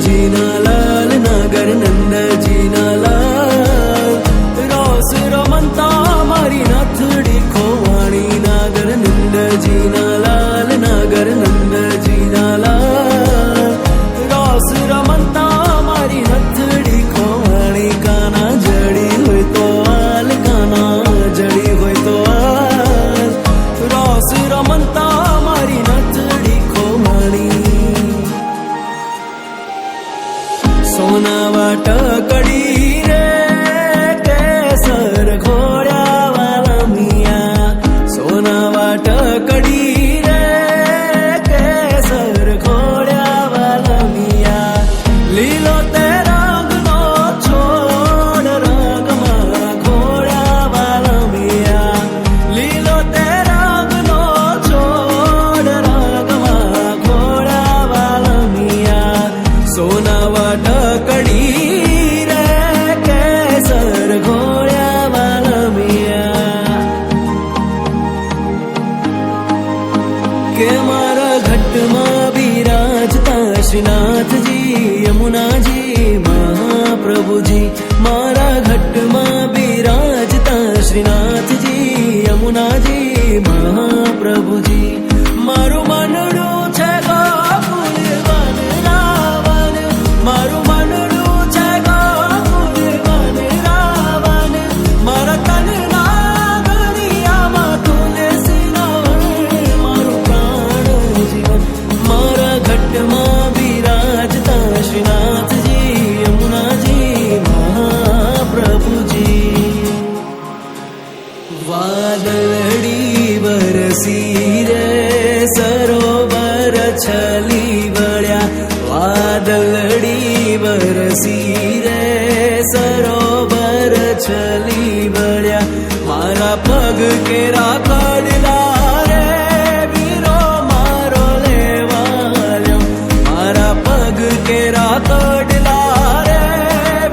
જીના લાલ નાગર નંદ જીના લાલ Ross રમંતા મારી નાથડી ખોવાણી નાગર નંદ જીના લાલ નાગર નંદ જીના લાલ Ross રમંતા મારી નાથડી ખોવાણી કાના જડી હોય તો હાલ કાના જડી હોય તો હાલ રોસ રમંતા મારી નાથડી ખોવાણી સોના વાટ કડી રે કેસર ઘોડ્યા વાલા મિયા સોના વાટ કડી રે કેસર ઘોડ્યા વાલા મિયા લીલો તે રંગનો છોડ રંગમાં ઘોડ્યા વાલા મિયા લીલો તે રંગનો છોડ રંગમાં ઘોડ્યા વાલા મિયા સોના વાટ કડી રે કેસર ઘોડ્યા વાલા મિયા કે મારા ઘટમાં બિરાજતા શ્રીનાથજી યમુનાજી મહાપ્રભુજી મારા ઘટમાં બિરાજતા શ્રીનાથજી યમુનાજી મહાપ્રભુજી મારું મનડું છે ગોકુલ વન રાવણ મારું મનડું છે ગોકુલ વન રાવણ મારા તનના ગળિયામાં તુલસીનો વન મારું પ્રાણ જીવન મારા ઘટમાં બિરાજતા શ્રીનાથજી યમુનાજી મહાપ્રભુજી વાદળડી વરસી રે સરોવર છલી વળ્યા વાદળડી વરસી રે સરોવર છલી વળ્યા મારા પગ કેરા કડલા રે વીરો મારો લેવાલ્યો મારા પગ કેરા કડલા રે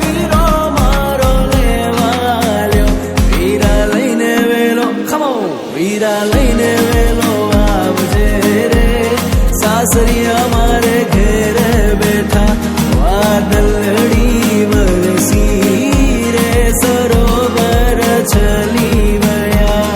વીરો મારો લેવાલ્યો વીરા લઈને વેલો ખમો વીરા લઈને વેલો આવજે રે સાસરિયા મારે ઘેરે બેઠા વાદળડી વરસી રે સરોવર છલી વળ્યા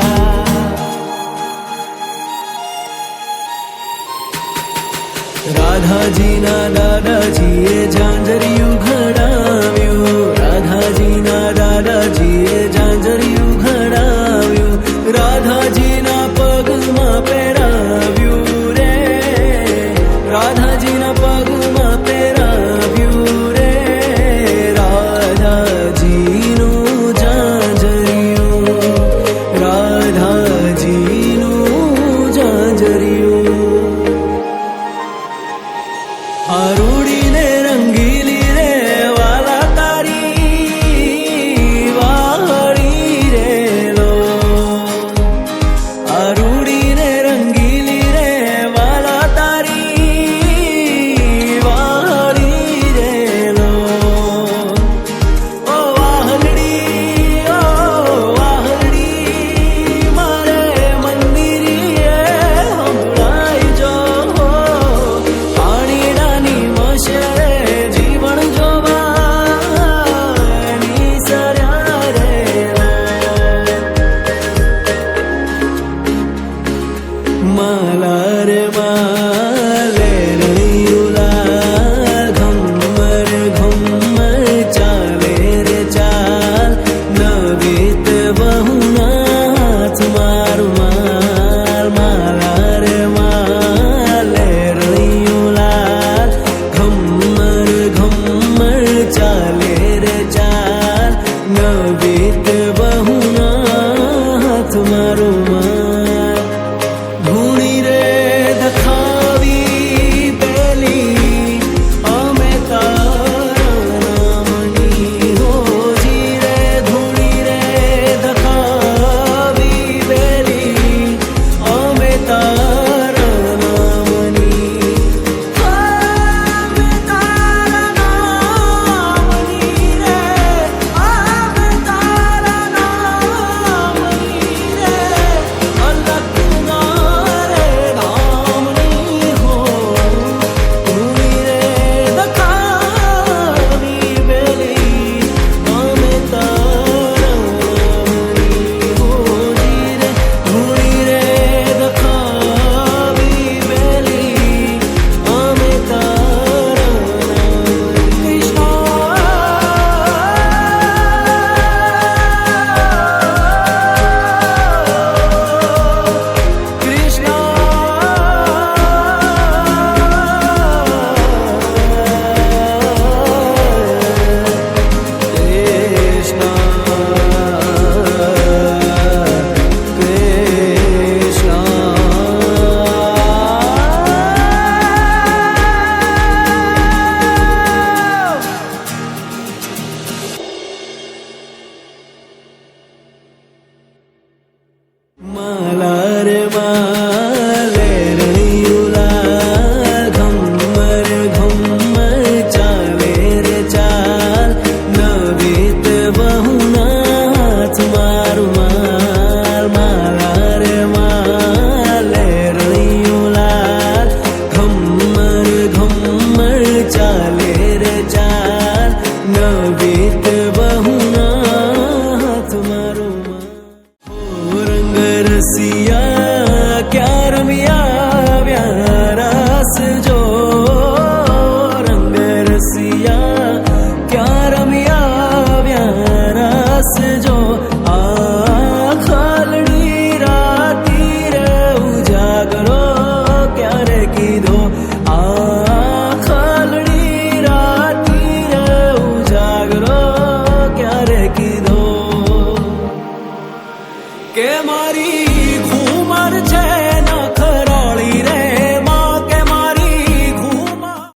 રાધાજીના દાદાજીએ ઝાંઝરિયું ઘડાવ્યું રાધાજીના દાદાજીએ ઝાંઝરિયું ઘડાવ્યું રાધાજીના પગમાં પહેરાવ્યું રે રાધાજીના પગમાં પહેરાવ્યું રે રાધાજીનું ઝાંઝરિયું રાધાજીનું ઝાંઝરિયું આરૂડીને રંગીલી રે વાલા તારી વાળી રે લો આરૂડીને રંગીલી રે વાલા તારી વાળી રે લો ઓ વાહલડી મારે મંદિરીએ હંભળાઈ જો પાણીડાની મશરે જીવન જોવાની સર્યા રે માલા રે માલે રૈયુલા ઘમર ઘમર ચાલે રે ચાલ નવીત બહુના હાથ મારું માલ માલા રે માલે રૈયુલા ઘમર ઘમર ચાલે રે ચાલ નવીત બહુના હાથ મારું માલ ધૂણી રે ધખા ઘરમાં